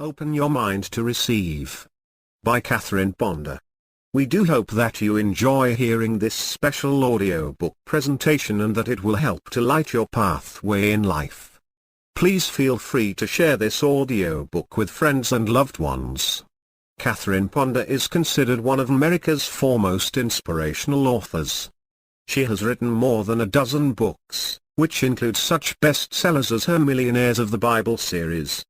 Open Your Mind to Receive. By Catherine Ponder. We do hope that you enjoy hearing this special audiobook presentation and that it will help to light your pathway in life. Please feel free to share this audiobook with friends and loved ones. Catherine Ponder is considered one of America's foremost inspirational authors. She has written more than a dozen books, which include such bestsellers as her Millionaires of the Bible series.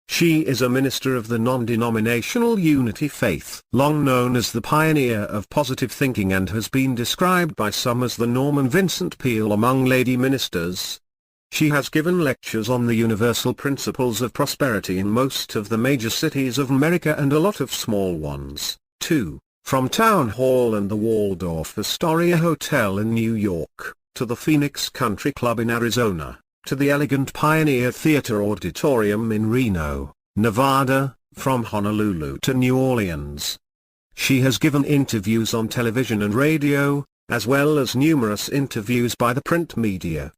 She is a minister of the non-denominational Unity faith, long known as the pioneer of positive thinking, and has been described by some as the Norman Vincent Peale among lady ministers. She has given lectures on the universal principles of prosperity in most of the major cities of America and a lot of small ones, too, from Town Hall and the Waldorf Astoria Hotel in New York, to the Phoenix Country Club in Arizona, to the elegant Pioneer Theater Auditorium in Reno, Nevada, from Honolulu to New Orleans. She has given interviews on television and radio, as well as numerous interviews by the print media.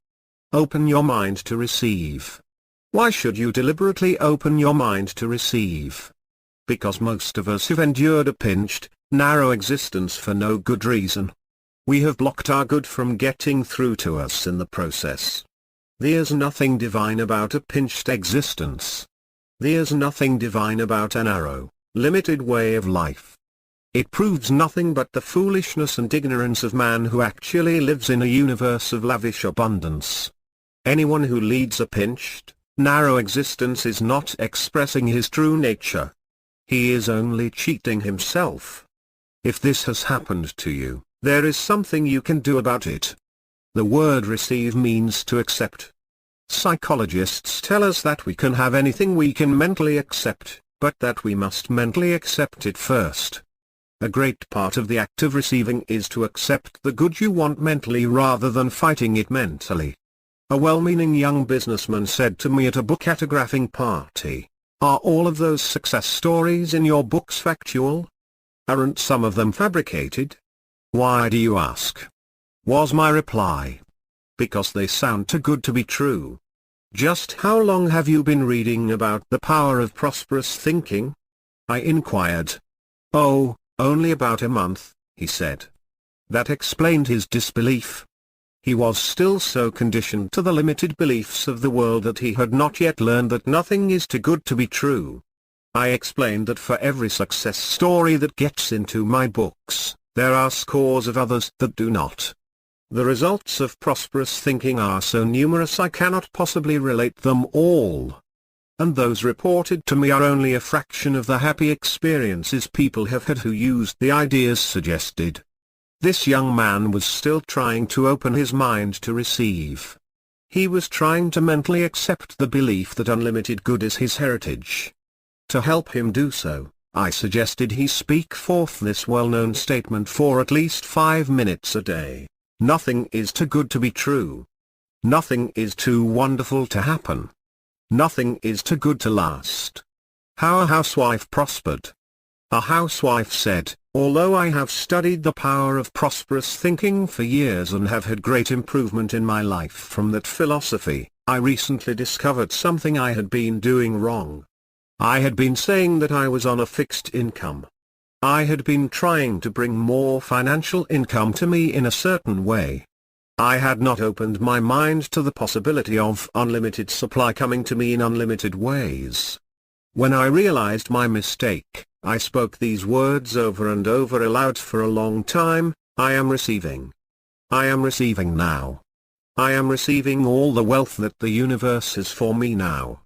Open your mind to receive. Why should you deliberately open your mind to receive? Because most of us have endured a pinched, narrow existence for no good reason. We have blocked our good from getting through to us in the process. There's nothing divine about a pinched existence. There's nothing divine about a narrow, limited way of life. It proves nothing but the foolishness and ignorance of man who actually lives in a universe of lavish abundance. Anyone who leads a pinched, narrow existence is not expressing his true nature. He is only cheating himself. If this has happened to you, there is something you can do about it. The word receive means to accept. Psychologists tell us that we can have anything we can mentally accept, but that we must mentally accept it first. A great part of the act of receiving is to accept the good you want mentally rather than fighting it mentally. A well-meaning young businessman said to me at a book autographing party, "Are all of those success stories in your books factual? Aren't some of them fabricated?" "Why do you ask?" was my reply. "Because they sound too good to be true." "Just how long have you been reading about the power of prosperous thinking?" I inquired. "Oh, only about a month," he said. That explained his disbelief. He was still so conditioned to the limited beliefs of the world that he had not yet learned that nothing is too good to be true. I explained that for every success story that gets into my books, there are scores of others that do not. The results of prosperous thinking are so numerous I cannot possibly relate them all. And those reported to me are only a fraction of the happy experiences people have had who used the ideas suggested. This young man was still trying to open his mind to receive. He was trying to mentally accept the belief that unlimited good is his heritage. To help him do so, I suggested he speak forth this well-known statement for at least 5 minutes a day. Nothing is too good to be true. Nothing is too wonderful to happen. Nothing is too good to last. How a housewife prospered. A housewife said, "Although I have studied the power of prosperous thinking for years and have had great improvement in my life from that philosophy, I recently discovered something I had been doing wrong. I had been saying that I was on a fixed income. I had been trying to bring more financial income to me in a certain way. I had not opened my mind to the possibility of unlimited supply coming to me in unlimited ways. When I realized my mistake, I spoke these words over and over aloud for a long time: I am receiving. I am receiving now. I am receiving all the wealth that the universe is for me now."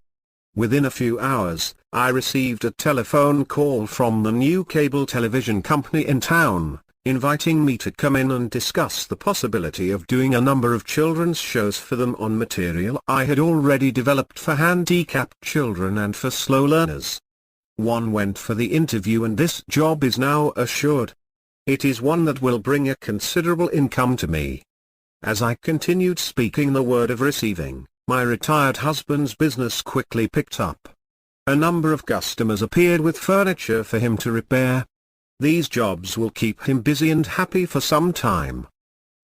Within a few hours, I received a telephone call from the new cable television company in town, inviting me to come in and discuss the possibility of doing a number of children's shows for them on material I had already developed for handicapped children and for slow learners. One went for the interview and this job is now assured. It is one that will bring a considerable income to me. As I continued speaking the word of receiving, my retired husband's business quickly picked up. A number of customers appeared with furniture for him to repair. These jobs will keep him busy and happy for some time.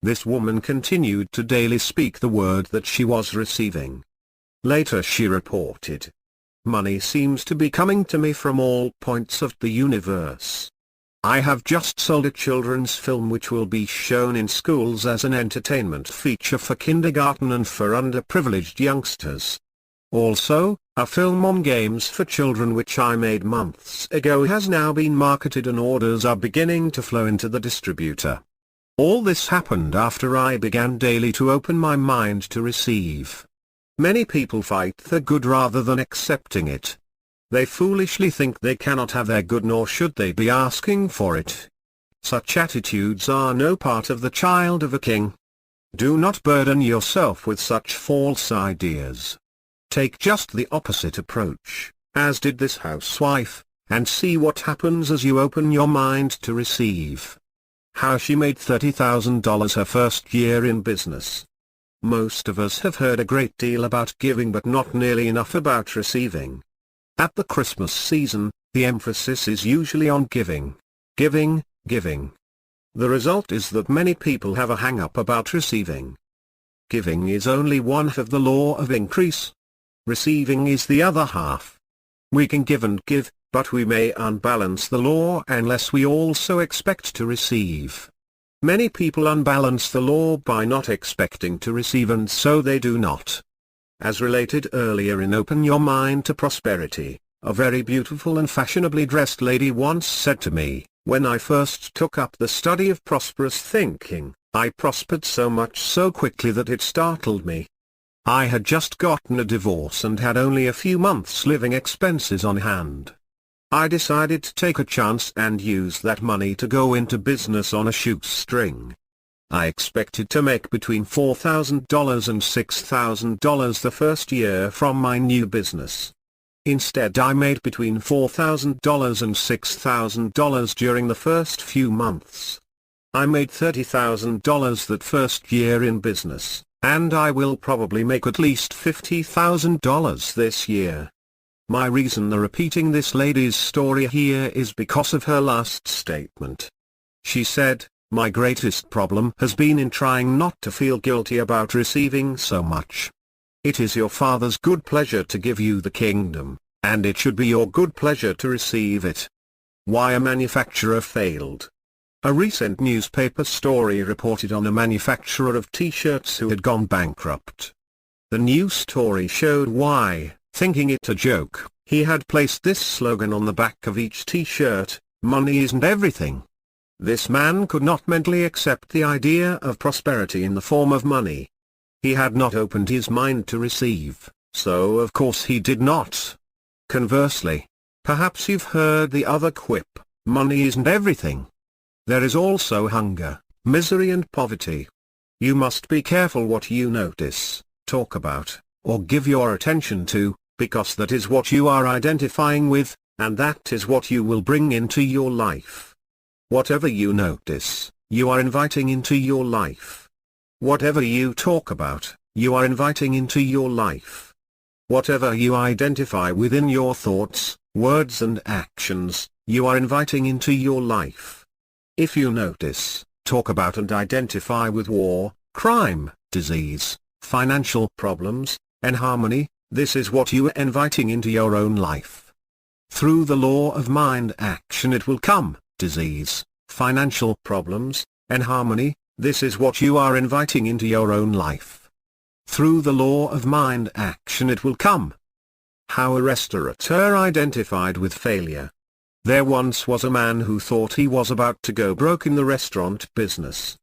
This woman continued to daily speak the word that she was receiving. Later she reported, Money seems to be coming to me from all points of the universe. I have just sold a children's film which will be shown in schools as an entertainment feature for kindergarten and for underprivileged youngsters. Also, a film on games for children which I made months ago has now been marketed and orders are beginning to flow into the distributor. All this happened after I began daily to open my mind to receive. Many people fight the good rather than accepting it. They foolishly think they cannot have their good nor should they be asking for it. Such attitudes are no part of the child of a king. Do not burden yourself with such false ideas. Take just the opposite approach, as did this housewife, and see what happens as you open your mind to receive. How she made $30,000 her first year in business. Most of us have heard a great deal about giving but not nearly enough about receiving. At the Christmas season, the emphasis is usually on giving. Giving, giving. The result is that many people have a hang-up about receiving. Giving is only one half of the law of increase. Receiving is the other half. We can give and give, but we may unbalance the law unless we also expect to receive. Many people unbalance the law by not expecting to receive and so they do not. As related earlier in Open Your Mind to Prosperity, a very beautiful and fashionably dressed lady once said to me, when I first took up the study of prosperous thinking, I prospered so much so quickly that it startled me. I had just gotten a divorce and had only a few months' living expenses on hand. I decided to take a chance and use that money to go into business on a shoestring. I expected to make between $4,000 and $6,000 the first year from my new business. Instead I made between $4,000 and $6,000 during the first few months. I made $30,000 that first year in business, and I will probably make at least $50,000 this year. My reason for repeating this lady's story here is because of her last statement. She said, "My greatest problem has been in trying not to feel guilty about receiving so much. It is your Father's good pleasure to give you the kingdom, and it should be your good pleasure to receive it." Why a manufacturer failed. A recent newspaper story reported on a manufacturer of t-shirts who had gone bankrupt. The news story showed why, thinking it a joke, he had placed this slogan on the back of each t-shirt, "Money isn't everything." This man could not mentally accept the idea of prosperity in the form of money. He had not opened his mind to receive, so of course he did not. Conversely, perhaps you've heard the other quip, "Money isn't everything." There is also hunger, misery and poverty. You must be careful what you notice, talk about, or give your attention to, because that is what you are identifying with, and that is what you will bring into your life. Whatever you notice, you are inviting into your life. Whatever you talk about, you are inviting into your life. Whatever you identify within your thoughts, words and actions, you are inviting into your life. If you notice, talk about and identify with war, crime, disease, financial problems, and harmony, this is what you are inviting into your own life. Through the law of mind action it will come. Disease, financial problems, and harmony, this is what you are inviting into your own life. Through the law of mind action it will come. How a restaurateur identified with failure. There once was a man who thought he was about to go broke in the restaurant business.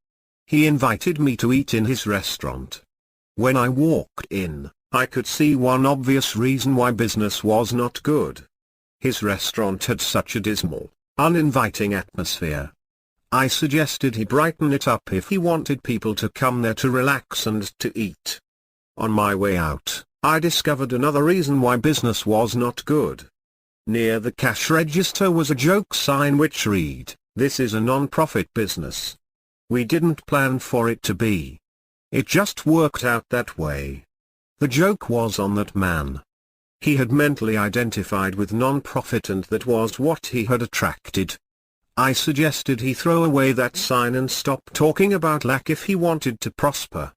He invited me to eat in his restaurant. When I walked in, I could see one obvious reason why business was not good. His restaurant had such a dismal, uninviting atmosphere. I suggested he brighten it up if he wanted people to come there to relax and to eat. On my way out, I discovered another reason why business was not good. Near the cash register was a joke sign which read, "This is a non-profit business." We didn't plan for it to be. It just worked out that way. The joke was on that man. He had mentally identified with non-profit and that was what he had attracted. I suggested he throw away that sign and stop talking about lack if he wanted to prosper.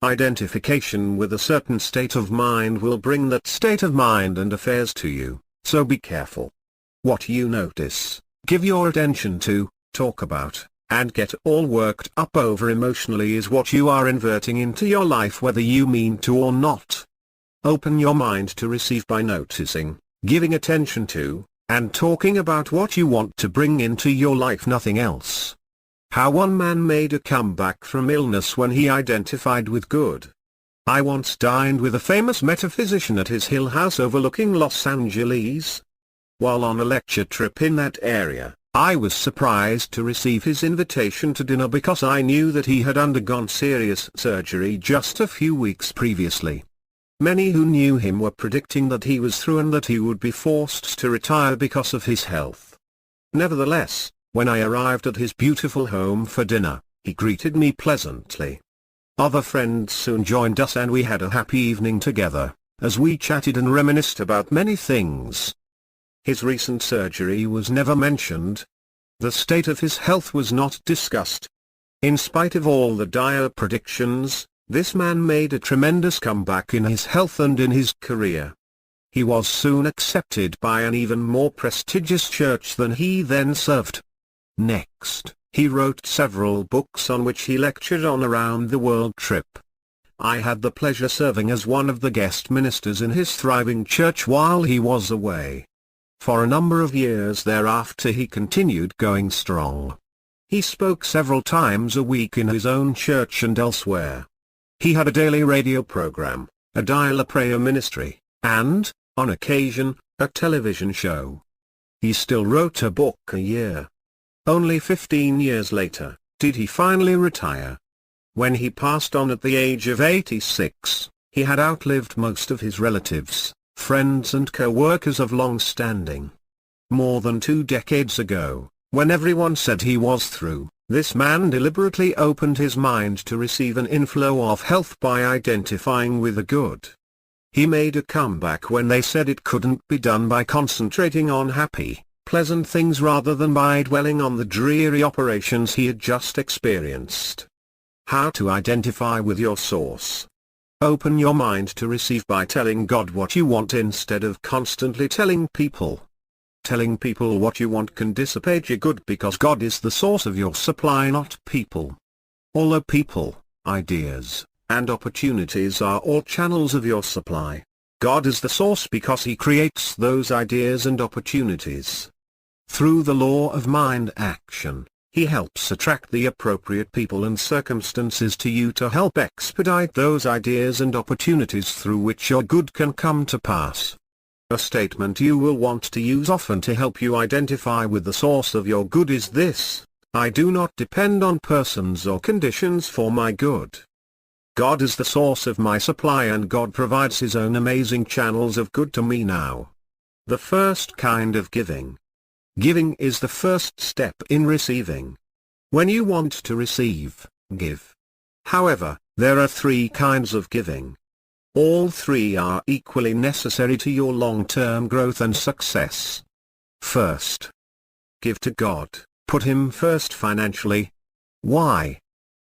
Identification with a certain state of mind will bring that state of mind and affairs to you, so be careful. What you notice, give your attention to, talk about, and get all worked up over emotionally is what you are inverting into your life whether you mean to or not. Open your mind to receive by noticing, giving attention to, and talking about what you want to bring into your life, nothing else. How one man made a comeback from illness when he identified with good. I once dined with a famous metaphysician at his hill house overlooking Los Angeles. While on a lecture trip in that area, I was surprised to receive his invitation to dinner because I knew that he had undergone serious surgery just a few weeks previously. Many who knew him were predicting that he was through and that he would be forced to retire because of his health. Nevertheless, when I arrived at his beautiful home for dinner, he greeted me pleasantly. Other friends soon joined us and we had a happy evening together, as we chatted and reminisced about many things. His recent surgery was never mentioned. The state of his health was not discussed. In spite of all the dire predictions, this man made a tremendous comeback in his health and in his career. He was soon accepted by an even more prestigious church than he then served. Next, he wrote several books on which he lectured on around the world trip. I had the pleasure serving as one of the guest ministers in his thriving church while he was away. For a number of years thereafter he continued going strong. He spoke several times a week in his own church and elsewhere. He had a daily radio program, a dial-a-prayer ministry, and, on occasion, a television show. He still wrote a book a year. Only 15 years later, did he finally retire. When he passed on at the age of 86, he had outlived most of his relatives, friends and co-workers of long standing. More than 2 decades ago, when everyone said he was through, this man deliberately opened his mind to receive an inflow of health by identifying with the good. He made a comeback when they said it couldn't be done by concentrating on happy, pleasant things rather than by dwelling on the dreary operations he had just experienced. How to identify with your source. Open your mind to receive by telling God what you want instead of constantly telling people. Telling people what you want can dissipate your good because God is the source of your supply, not people. Although people, ideas, and opportunities are all channels of your supply, God is the source because He creates those ideas and opportunities. Through the law of mind action, He helps attract the appropriate people and circumstances to you to help expedite those ideas and opportunities through which your good can come to pass. A statement you will want to use often to help you identify with the source of your good is this: I do not depend on persons or conditions for my good. God is the source of my supply and God provides His own amazing channels of good to me now. The first kind of giving. Giving is the first step in receiving. When you want to receive, give. However, there are 3 kinds of giving. All 3 are equally necessary to your long-term growth and success. First, give to God, put Him first financially. Why?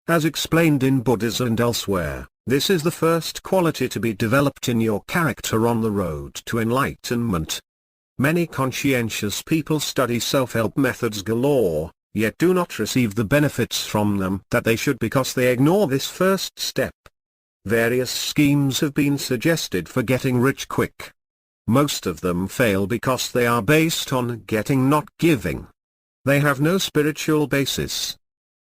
As explained in Buddhism and elsewhere, this is the first quality to be developed in your character on the road to enlightenment. Many conscientious people study self-help methods galore, yet do not receive the benefits from them that they should because they ignore this first step. Various schemes have been suggested for getting rich quick. Most of them fail because they are based on getting, not giving. They have no spiritual basis.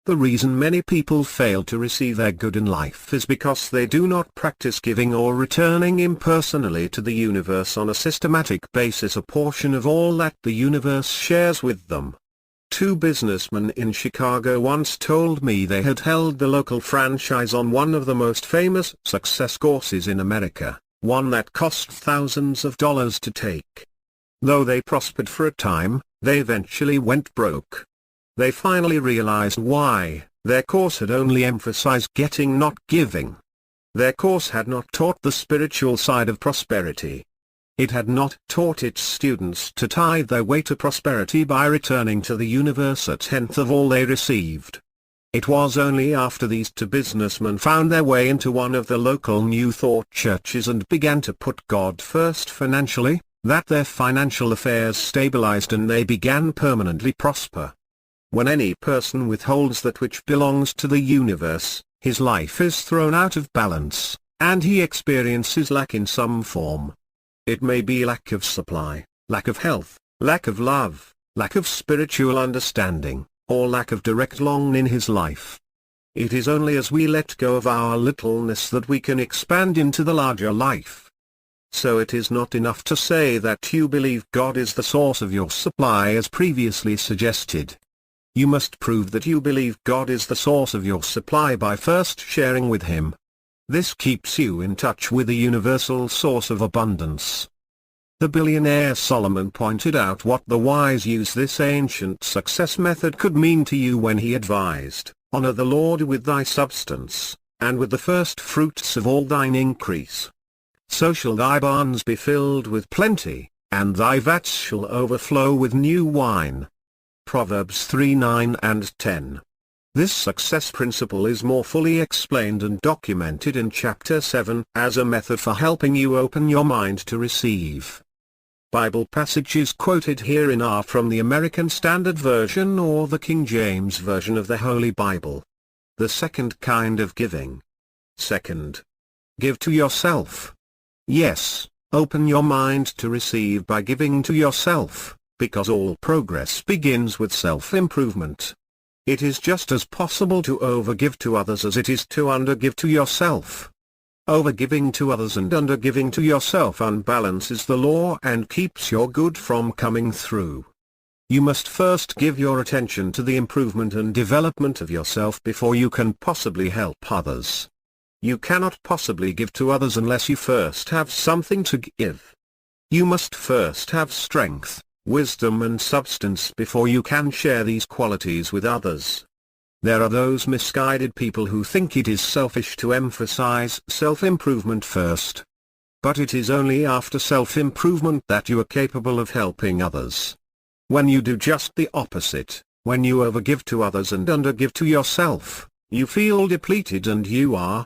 The reason many people fail to receive their good in life is because they do not practice giving or returning impersonally to the universe on a systematic basis a portion of all that the universe shares with them. 2 businessmen in Chicago once told me they had held the local franchise on one of the most famous success courses in America, one that cost thousands of dollars to take. Though they prospered for a time, they eventually went broke. They finally realized why. Their course had only emphasized getting, not giving. Their course had not taught the spiritual side of prosperity. It had not taught its students to tithe their way to prosperity by returning to the universe a tenth of all they received. It was only after these two businessmen found their way into one of the local New Thought churches and began to put God first financially, that their financial affairs stabilized and they began permanently prosper. When any person withholds that which belongs to the universe, his life is thrown out of balance, and he experiences lack in some form. It may be lack of supply, lack of health, lack of love, lack of spiritual understanding, or lack of direct longing in his life. It is only as we let go of our littleness that we can expand into the larger life. So it is not enough to say that you believe God is the source of your supply as previously suggested. You must prove that you believe God is the source of your supply by first sharing with Him. This keeps you in touch with the universal source of abundance. The billionaire Solomon pointed out what the wise use this ancient success method could mean to you when he advised, "Honor the Lord with thy substance, and with the first fruits of all thine increase. So shall thy barns be filled with plenty, and thy vats shall overflow with new wine." Proverbs 3:9 and 10. This success principle is more fully explained and documented in Chapter 7 as a method for helping you open your mind to receive. Bible passages quoted herein are from the American Standard Version or the King James Version of the Holy Bible. The second kind of giving. Second. Give to yourself. Yes, open your mind to receive by giving to yourself, because all progress begins with self-improvement. It is just as possible to overgive to others as it is to undergive to yourself. Overgiving to others and undergiving to yourself unbalances the law and keeps your good from coming through. You must first give your attention to the improvement and development of yourself before you can possibly help others. You cannot possibly give to others unless you first have something to give. You must first have strength, wisdom and substance before you can share these qualities with others. There are those misguided people who think it is selfish to emphasize self-improvement first. But it is only after self-improvement that you are capable of helping others. When you do just the opposite, when you overgive to others and undergive to yourself, you feel depleted and you are.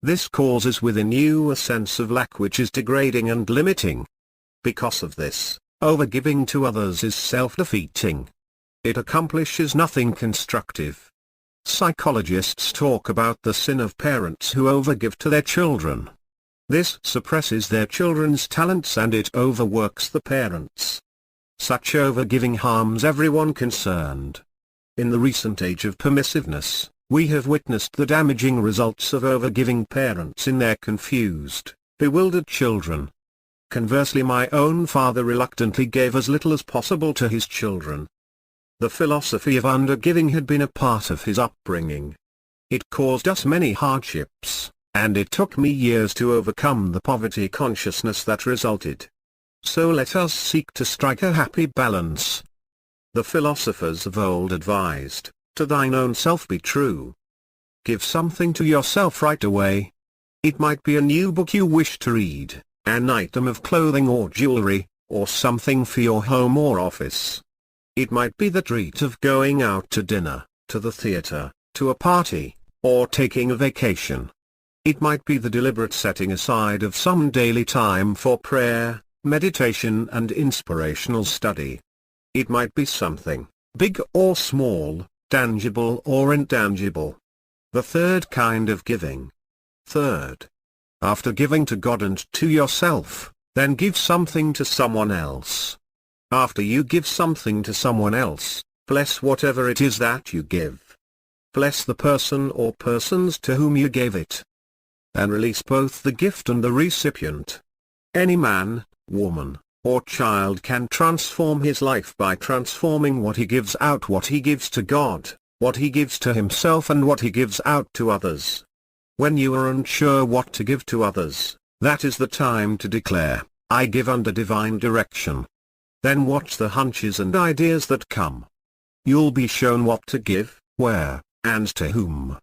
This causes within you a sense of lack which is degrading and limiting. Because of this, overgiving to others is self-defeating. It accomplishes nothing constructive. Psychologists talk about the sin of parents who overgive to their children. This suppresses their children's talents and it overworks the parents. Such overgiving harms everyone concerned. In the recent age of permissiveness, we have witnessed the damaging results of overgiving parents in their confused, bewildered children. Conversely, my own father reluctantly gave as little as possible to his children. The philosophy of undergiving had been a part of his upbringing. It caused us many hardships, and it took me years to overcome the poverty consciousness that resulted. So let us seek to strike a happy balance. The philosophers of old advised, "To thine own self be true." Give something to yourself right away. It might be a new book you wish to read, an item of clothing or jewelry, or something for your home or office. It might be the treat of going out to dinner, to the theater, to a party, or taking a vacation. It might be the deliberate setting aside of some daily time for prayer, meditation and inspirational study. It might be something, big or small, tangible or intangible. The third kind of giving. Third. After giving to God and to yourself, then give something to someone else. After you give something to someone else, bless whatever it is that you give. Bless the person or persons to whom you gave it. And release both the gift and the recipient. Any man, woman, or child can transform his life by transforming what he gives out, what he gives to God, what he gives to himself and what he gives out to others. When you are unsure what to give to others, that is the time to declare, "I give under divine direction." Then watch the hunches and ideas that come. You'll be shown what to give, where, and to whom.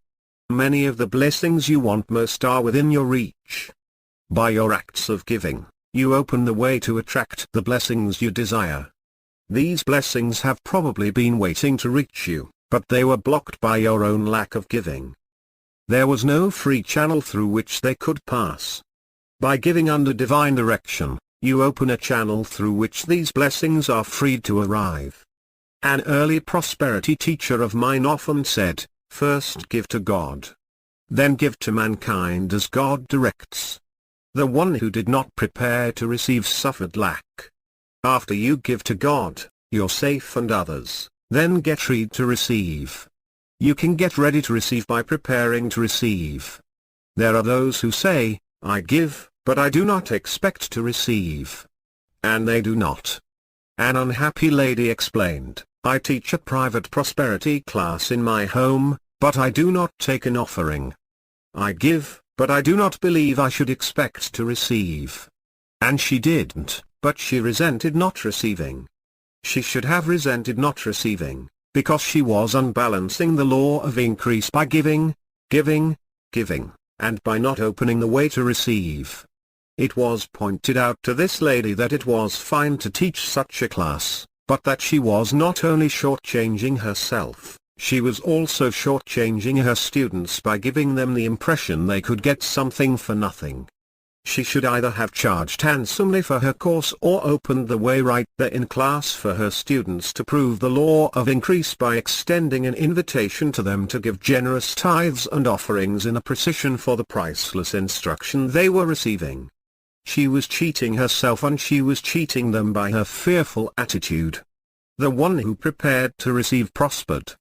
Many of the blessings you want most are within your reach. By your acts of giving, you open the way to attract the blessings you desire. These blessings have probably been waiting to reach you, but they were blocked by your own lack of giving. There was no free channel through which they could pass. By giving under divine direction, you open a channel through which these blessings are freed to arrive. An early prosperity teacher of mine often said, "First give to God. Then give to mankind as God directs." The one who did not prepare to receive suffered lack. After you give to God, you're safe and others, then get ready to receive. You can get ready to receive by preparing to receive. There are those who say, "I give, but I do not expect to receive." And they do not. An unhappy lady explained, "I teach a private prosperity class in my home, but I do not take an offering. I give, but I do not believe I should expect to receive." And she didn't, but she resented not receiving. She should have resented not receiving, because she was unbalancing the law of increase by giving, giving, giving, and by not opening the way to receive. It was pointed out to this lady that it was fine to teach such a class, but that she was not only shortchanging herself, she was also shortchanging her students by giving them the impression they could get something for nothing. She should either have charged handsomely for her course or opened the way right there in class for her students to prove the law of increase by extending an invitation to them to give generous tithes and offerings in appreciation for the priceless instruction they were receiving. She was cheating herself and she was cheating them by her fearful attitude. The one who prepared to receive prospered.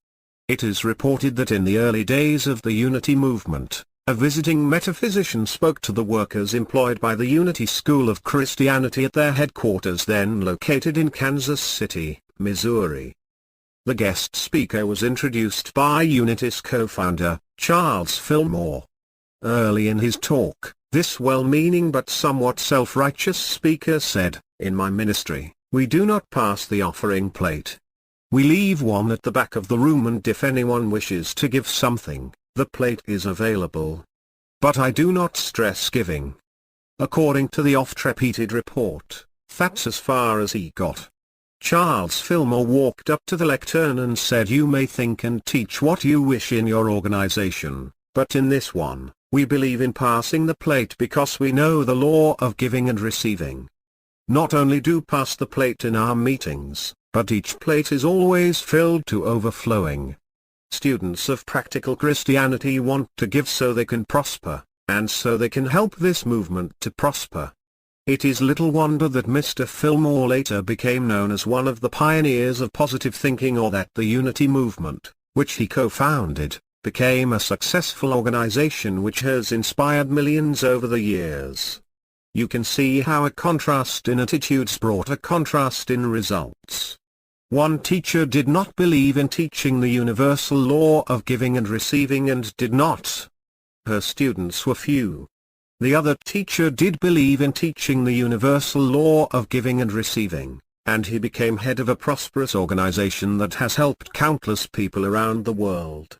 It is reported that in the early days of the Unity movement, a visiting metaphysician spoke to the workers employed by the Unity School of Christianity at their headquarters then located in Kansas City, Missouri. The guest speaker was introduced by Unity's co-founder, Charles Fillmore. Early in his talk, this well-meaning but somewhat self-righteous speaker said, "In my ministry, we do not pass the offering plate. We leave one at the back of the room, and if anyone wishes to give something, the plate is available. But I do not stress giving." According to the oft-repeated report, that's as far as he got. Charles Fillmore walked up to the lectern and said, "You may think and teach what you wish in your organization, but in this one, we believe in passing the plate because we know the law of giving and receiving. Not only do pass the plate in our meetings, but each plate is always filled to overflowing. Students of practical Christianity want to give so they can prosper, and so they can help this movement to prosper." It is little wonder that Mr. Fillmore later became known as one of the pioneers of positive thinking, or that the Unity movement, which he co-founded, became a successful organization which has inspired millions over the years. You can see how a contrast in attitudes brought a contrast in results. One teacher did not believe in teaching the universal law of giving and receiving and did not. Her students were few. The other teacher did believe in teaching the universal law of giving and receiving, and he became head of a prosperous organization that has helped countless people around the world.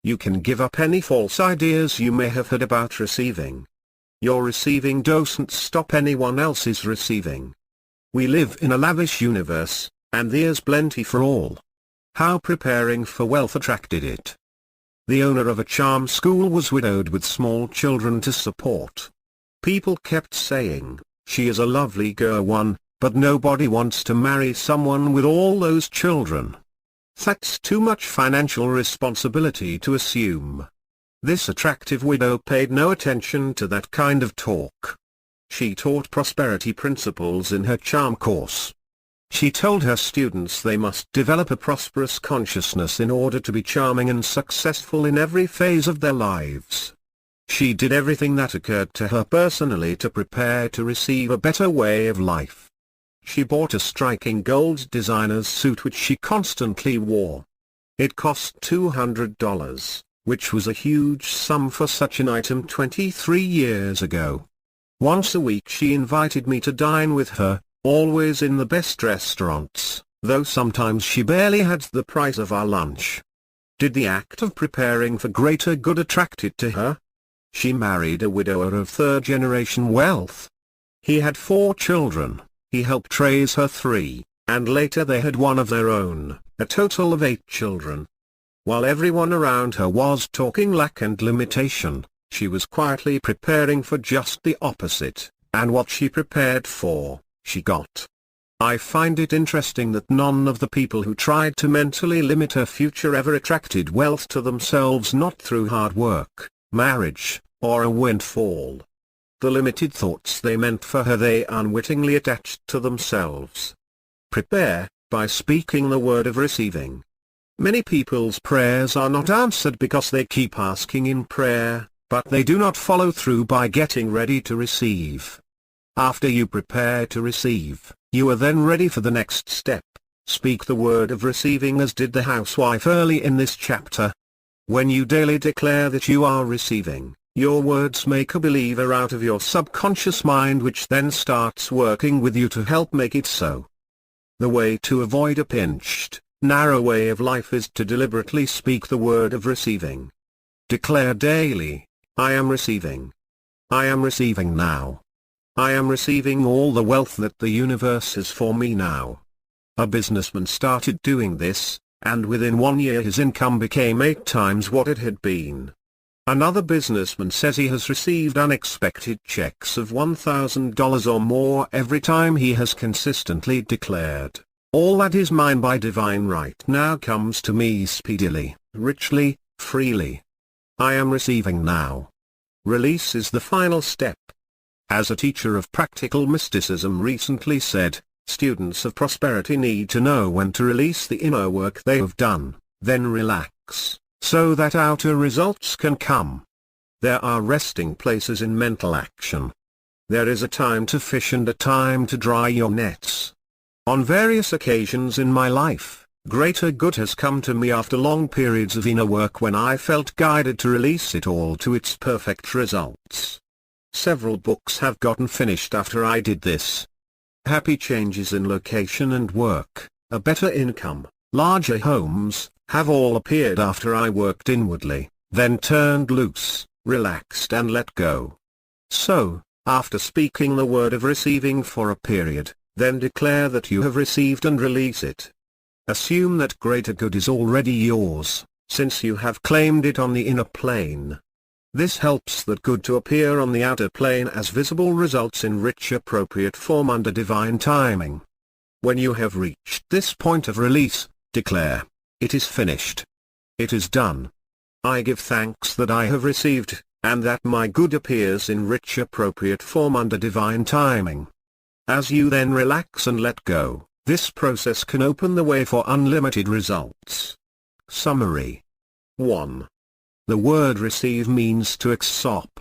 You can give up any false ideas you may have had about receiving. Your receiving doesn't stop anyone else's receiving. We live in a lavish universe, and there's plenty for all. How preparing for wealth attracted it. The owner of a charm school was widowed with small children to support. People kept saying, "She is a lovely girl, but nobody wants to marry someone with all those children. That's too much financial responsibility to assume." This attractive widow paid no attention to that kind of talk. She taught prosperity principles in her charm course. She told her students they must develop a prosperous consciousness in order to be charming and successful in every phase of their lives. She did everything that occurred to her personally to prepare to receive a better way of life. She bought a striking gold designer's suit which she constantly wore. It cost $200, which was a huge sum for such an item 23 years ago. Once a week she invited me to dine with her, always in the best restaurants, though sometimes she barely had the price of our lunch. Did the act of preparing for greater good attract it to her? She married a widower of third-generation wealth. He had 4 children, he helped raise her 3, and later they had one of their own, a total of 8 children. While everyone around her was talking lack and limitation, she was quietly preparing for just the opposite, and what she prepared for, she got. I find it interesting that none of the people who tried to mentally limit her future ever attracted wealth to themselves, not through hard work, marriage, or a windfall. The limited thoughts they meant for her they unwittingly attached to themselves. Prepare, by speaking the word of receiving. Many people's prayers are not answered because they keep asking in prayer, but they do not follow through by getting ready to receive. After you prepare to receive, you are then ready for the next step. Speak the word of receiving as did the housewife early in this chapter. When you daily declare that you are receiving, your words make a believer out of your subconscious mind, which then starts working with you to help make it so. The way to avoid a pinched, narrow way of life is to deliberately speak the word of receiving. Declare daily, I am receiving. I am receiving now. I am receiving all the wealth that the universe is for me now. A businessman started doing this, and within 1 year his income became 8 times what it had been. Another businessman says he has received unexpected checks of $1,000 or more every time he has consistently declared, all that is mine by divine right now comes to me speedily, richly, freely. I am receiving now. Release is the final step. As a teacher of practical mysticism recently said, students of prosperity need to know when to release the inner work they have done, then relax, so that outer results can come. There are resting places in mental action. There is a time to fish and a time to dry your nets. On various occasions in my life, greater good has come to me after long periods of inner work when I felt guided to release it all to its perfect results. Several books have gotten finished after I did this. Happy changes in location and work, a better income, larger homes, have all appeared after I worked inwardly, then turned loose, relaxed and let go. So, after speaking the word of receiving for a period, then declare that you have received and release it. Assume that greater good is already yours, since you have claimed it on the inner plane. This helps that good to appear on the outer plane as visible results in rich appropriate form under divine timing. When you have reached this point of release, declare, it is finished. It is done. I give thanks that I have received, and that my good appears in rich appropriate form under divine timing. As you then relax and let go, this process can open the way for unlimited results. Summary. 1. The word receive means to accept.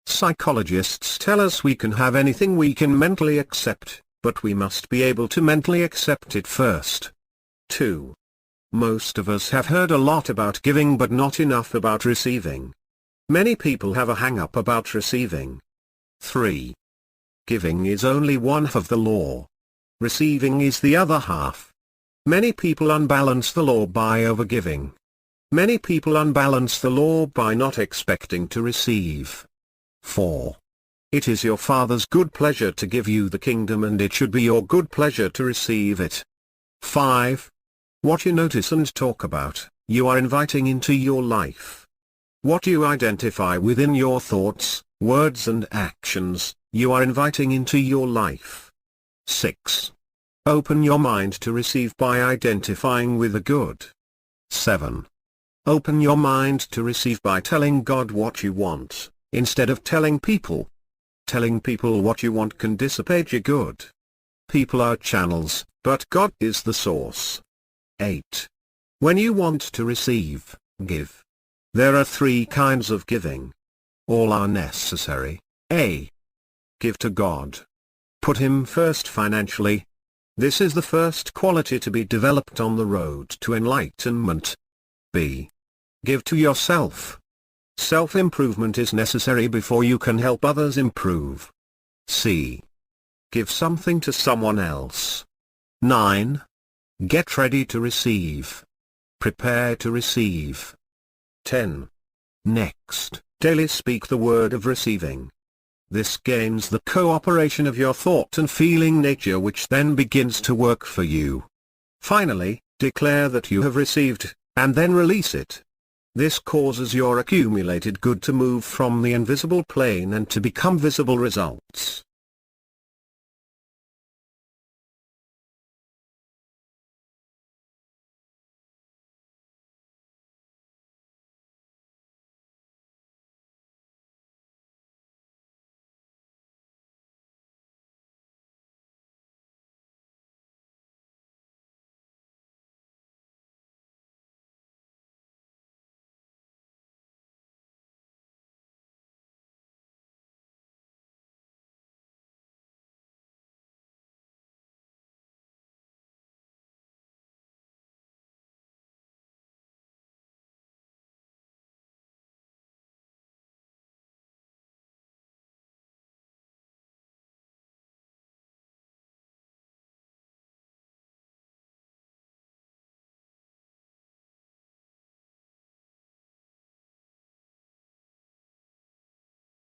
Psychologists tell us we can have anything we can mentally accept, but we must be able to mentally accept it first. 2. Most of us have heard a lot about giving but not enough about receiving. Many people have a hang-up about receiving. 3. Giving is only one half of the law. Receiving is the other half. Many people unbalance the law by overgiving. Many people unbalance the law by not expecting to receive. 4. It is your Father's good pleasure to give you the kingdom, and it should be your good pleasure to receive it. 5. What you notice and talk about, you are inviting into your life. What you identify within your thoughts, words and actions, you are inviting into your life. 6. Open your mind to receive by identifying with the good. 7. Open your mind to receive by telling God what you want, instead of telling people. Telling people what you want can dissipate your good. People are channels, but God is the source. 8. When you want to receive, give. There are 3 kinds of giving. All are necessary. A. Give to God. Put Him first financially. This is the first quality to be developed on the road to enlightenment. B. Give to yourself. Self-improvement is necessary before you can help others improve. C. Give something to someone else. 9. Get ready to receive. Prepare to receive. 10. Next, daily speak the word of receiving. This gains the cooperation of your thought and feeling nature, which then begins to work for you. Finally, declare that you have received, and then release it. This causes your accumulated good to move from the invisible plane and to become visible results.